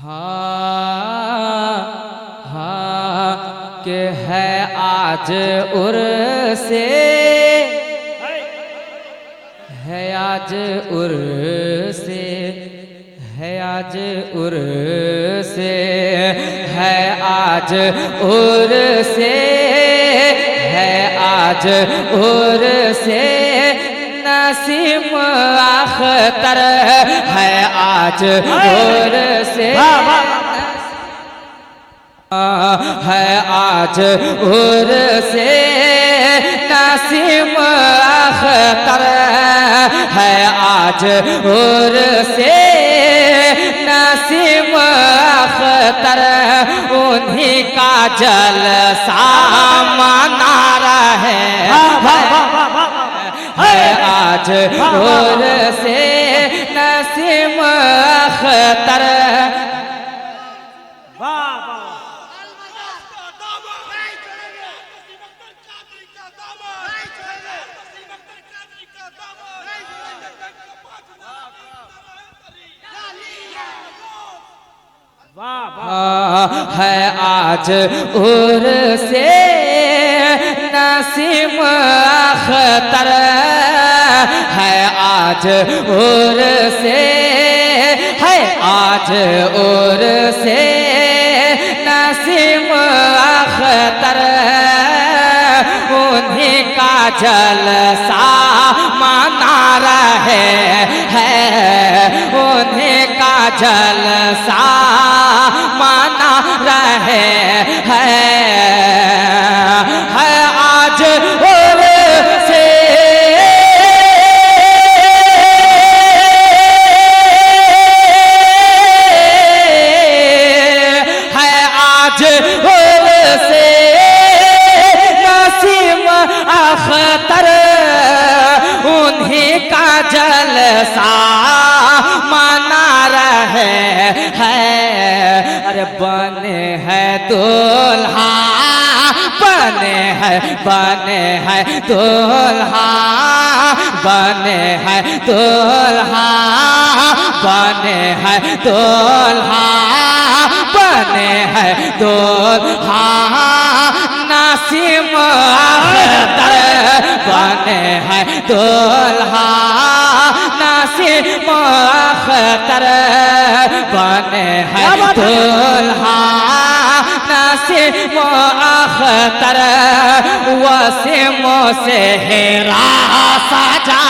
हाँ हाँ के है आज उर्से है आज उर्से है आज उर्से है आज उर्से है आज उर्से नसीम अख्तर है आज उर्से है आज उर्से नसीम अख्तर है आज उर्से नसीम अख्तर उन्हीं का जलसा मना रहे है आज उर्से नसीम अख्तर। है आज उर्से नसीम अख्तर है आज उर्से है आज उर्से नसीम अख्तर उन्हीं का जलसा मना रहे हैं उन्हीं का जलसा मना रहे हैं है आज उर्से है आज उर्से नसीम अख्तर उन्हीं का जलसा मना रहे हैं। अरे बने हैं दूल्हा बने हैं दूल्हा बने हैं दूल्हा बने हैं दूल्हा बने हैं दूल्हा नसीम अख्तर बने हैं दूल्हा नसीम अख्तर बने हैं दूल्हा नसीम अख्तर वसीमों से हेरा सजा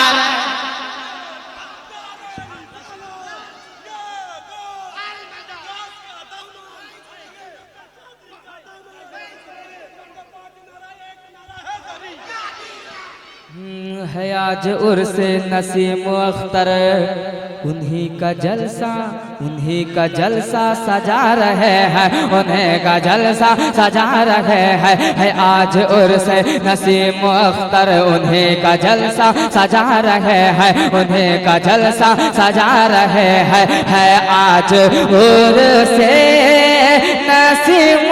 है आज उर्से नसीम अख्तर उन्हीं का जलसा सजा रहे हैं उन्हीं का जलसा सजा रहे हैं है आज उर्से नसीम अख्तर उन्हीं का जलसा सजा रहे हैं उन्हीं का जलसा सजा रहे हैं है आज उर्से नसीम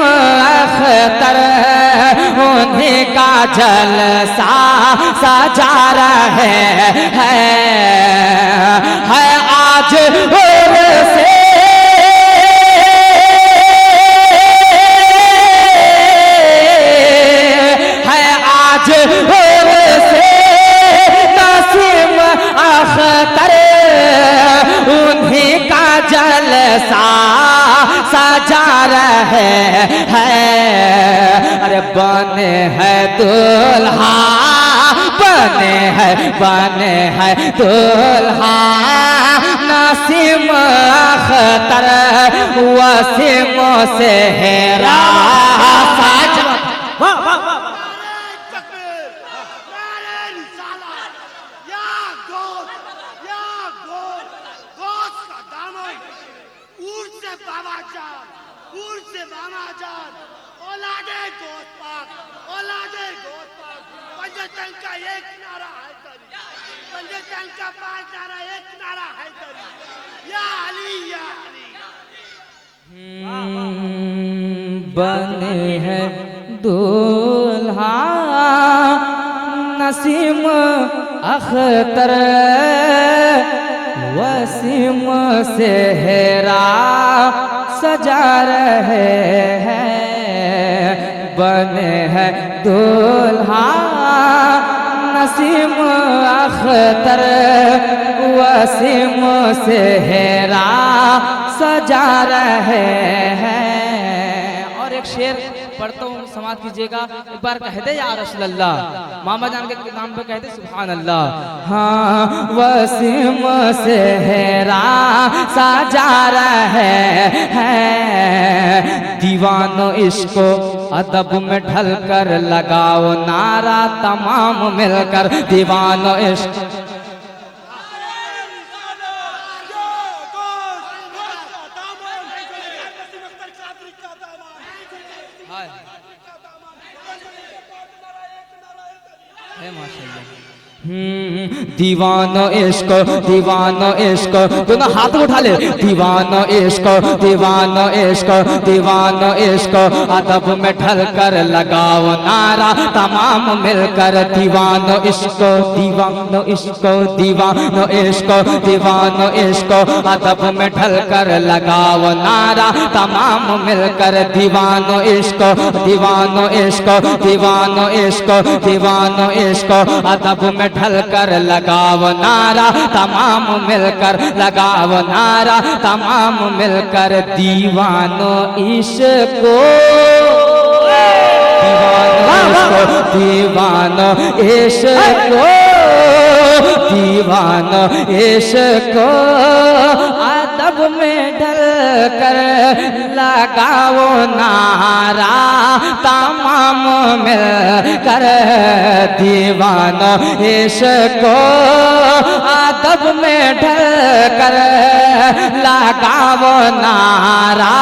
अख्तर उन्हीं का जलसा सजा रहे हैं है आज उर्से है आज उर्से नसीम अख्तर उन्हीं का जलसा सजा रहे हैं। अरे बने हैं दूल्हा बने हैं दूल्हा नसीम अख्तर वसीमों से हेरा सजा पंजतन का एक नारा है पंजतन का 5 नारा एक नारा है या अली बने हैं दूल्हा नसीम अख्तर वसीम से हेरा सजा रहे हैं, बने हैं दूल्हा नसीम अख्तर वसीम सेहरा सजा रहे हैं। और एक शेर पढ़ता हूँ, समाज कीजिएगा। एक बार कह दे या रसूल अल्लाह, मामा जान के नाम पे कह दे सुभान अल्लाह। हाँ वसीम सेहरा सजा रहे हैं, दीवानो इसको अदब में ढल कर लगाओ नारा तमाम मिलकर, दीवानो इश्क दीवानो इश्क दीवानो इश्क, दोनों हाथ उठा ले। दीवानो इश्क दीवानो इश्क दीवानो इश्क, अदब में ढल कर लगाओ नारा तमाम मिलकर, दीवानो इश्क दीवानो इश्क दीवानो इश्क दीवानो इश्क, अदब में ढल कर लगाओ नारा तमाम मिलकर, दीवानो इश्क दीवानो इश्क दीवानो इश्क दीवानो इश्क, अदब में ढल कर लगाओ नारा तमाम मिलकर, लगाओ नारा तमाम मिलकर, दीवानो इश्को दीवानो इश्को दीवानो इश्को, अदब में ढल कर लगाओ नारा तमाम मिलकर, दीवानो इश्को अदब में ढल कर लगाओ नारा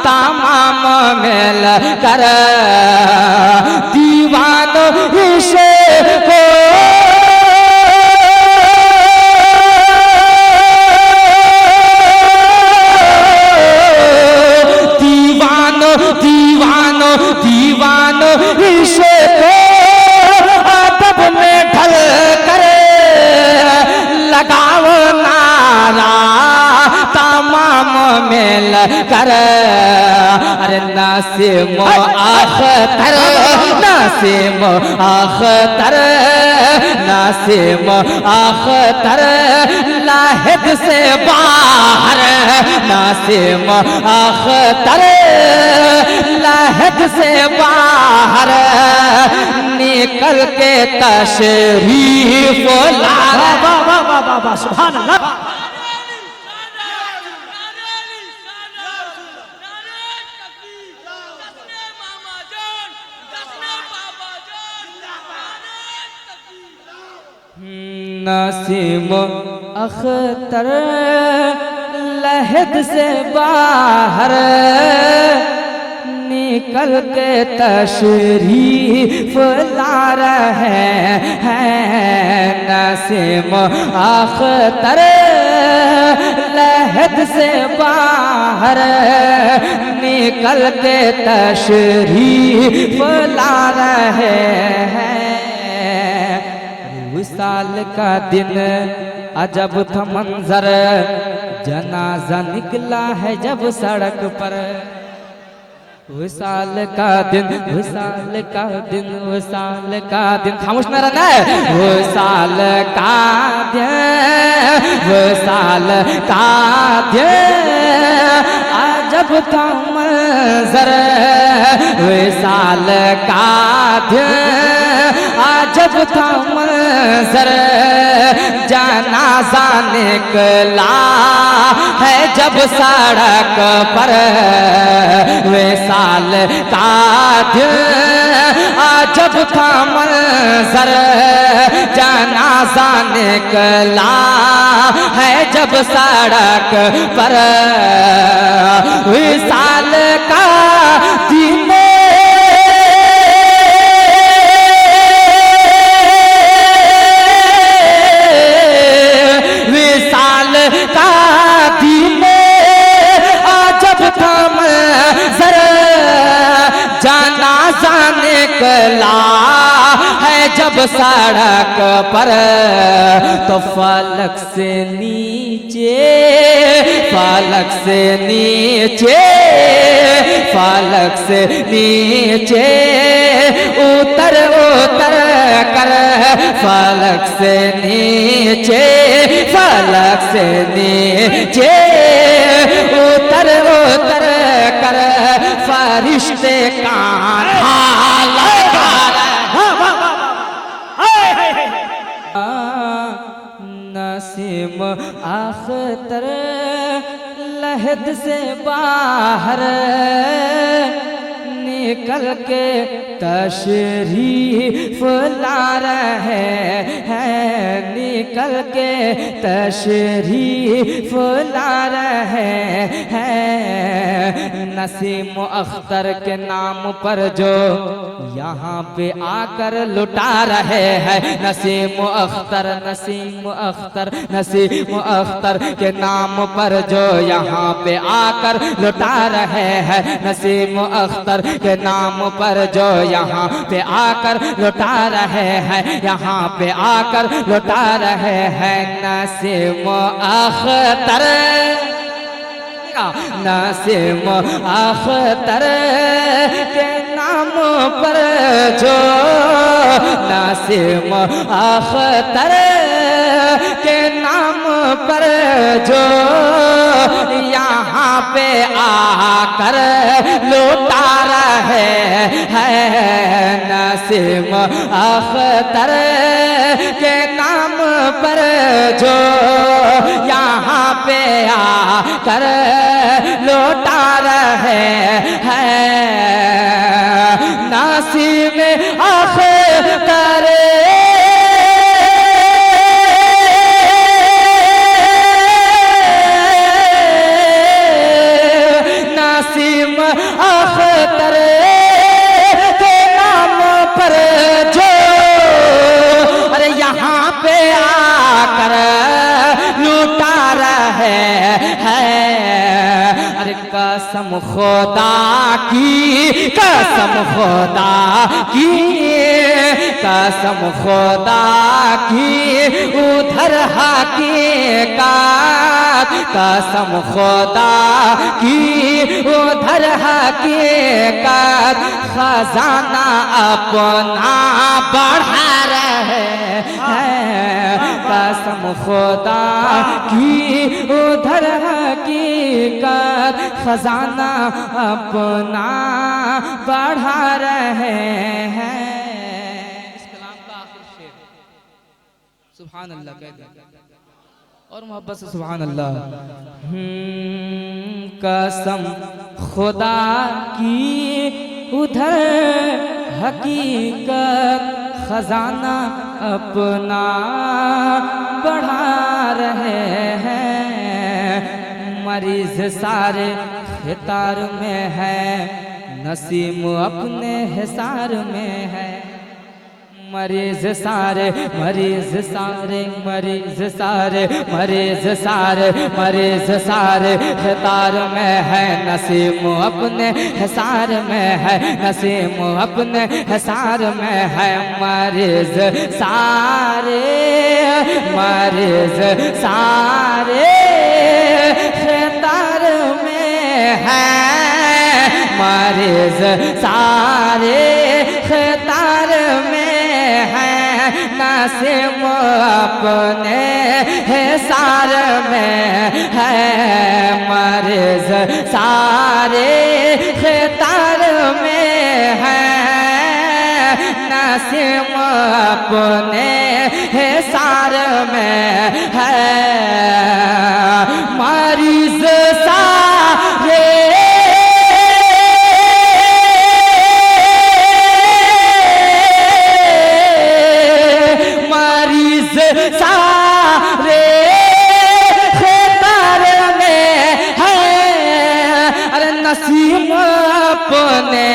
तमाम मिलकर, दीवानो इश्को दीवानो दीवानो दीवानो इश्को अदब में ढल कर लगाओ नारा तमाम मिल कर, अरे नासिम अख्तर नासिम अख्तर नासिम अख्तर लाहिद से बाहर, नासिम अख्तर लाहिद से बाहर निकल के तशरीफ ला। सुभान अल्लाह। नासिम अख्तर लहद से बाहर निकल के तशरीफ ला रहे हैं, नासिम अख्तर लहद से बाहर निकल के तशरीफ ला रहे हैं। विसाल का दिन अजब था मंजर, जनाजा निकला है जब सड़क पर, विसाल का दिन विसाल का दिन विसाल का दिन, खामोश न रहना है। विसाल का दिन विसाल का दिन अजब था मंजर, विसाल का दिन अजब था मंजर, जनाजा निकला है जब सड़क पर, विसाल का दिन अजब था मंजर, जनाजा निकला है जब सड़क पर, विसाल का दिन जनाजा निकला है जब जब सड़क पर तो फलक से नीचे, फलक से नीचे, फलक से नीचे उतर उतर कर, फलक से नीचे, फलक से नीचे उतर उतर कर फरिश्ते कान्हा लगा नसीम अख्तर लहद से बाहर निकल के तशरीफ ला रहे हैं, निकल के तशरीफ ला रहे हैं। नसीम अख्तर के नाम पर जो यहाँ पे आकर लुटा रहे हैं, नसीम अख्तर, नसीम अख्तर, नसीम अख्तर के नाम पर जो यहाँ पे आकर लुटा रहे हैं, नसीम अख्तर के नाम पर जो यहाँ पे आकर लुटा रहे हैं, यहाँ पे आकर लुटा रहे हैं। नसीम अख्तर, नसीम अख्तर के नाम पर जो, नसीम अख्तर के नाम पर जो यहाँ पे आकर लुटा रहे हैं, नसीम अख्तर के नाम पर जो यहाँ पे आकर लौटा रहे हैं। नसीम अख्तर नसीम अख्तर के नाम पर जो, अरे यहाँ पे आकर लुटा रहे हैं। अरे कसम खुदा की, कसम खुदा की, कसम खुदा की उधर हकीकत, कसम खुदा की उधर हकीकत खजाना अपना बढ़ा रहे हैं, कसम खुदा की उधर हकीकत खजाना अपना बढ़ा रहे हैं। इस कलाम का आखिर शेर सुभान अल्लाह कह दे और मोहब्बत से सुभान अल्लाह। कसम खुदा की उधर हकीकत खजाना अपना बढ़ा रहे हैं। मरीज सारे खितार में है, नसीम अपने हिसार में है। मरीज सारे, मरीज सारे, मरीज सारे, मरीज सारे, मरीज सारे खितार में है, नसीम अपने हिसार में है, नसीम अपने हिसार में है। मरीज सारे, मरीज सारे खितार में है, मरीज सारे खितार में है, नसीम अपने हिसार में है। मरीज सारे खितार में है, नसीम अपने हिसार में है। मरीज सारे सारे खितार में है, अरे नसीम अपने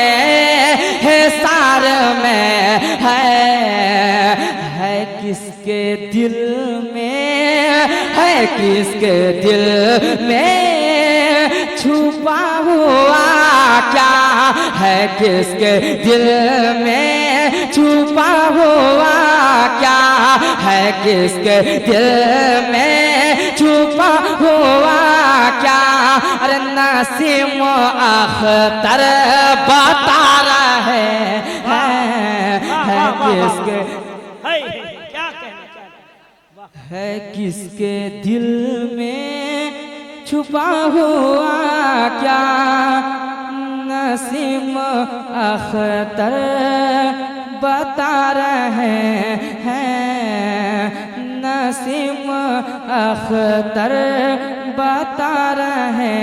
हिसार में है किसके दिल में, है किसके दिल में छुपा हुआ क्या है, किसके दिल में में छुपा हुआ क्या है, किसके दिल में छुपा हुआ क्या। अरे नसीम अख्तर बता रहे हैं किसके क्या कहना चाहते हैं? है, किसके दिल में छुपा हुआ क्या। नसीम अख्तर बता रहे हैं, नसीम अख्तर बता रहे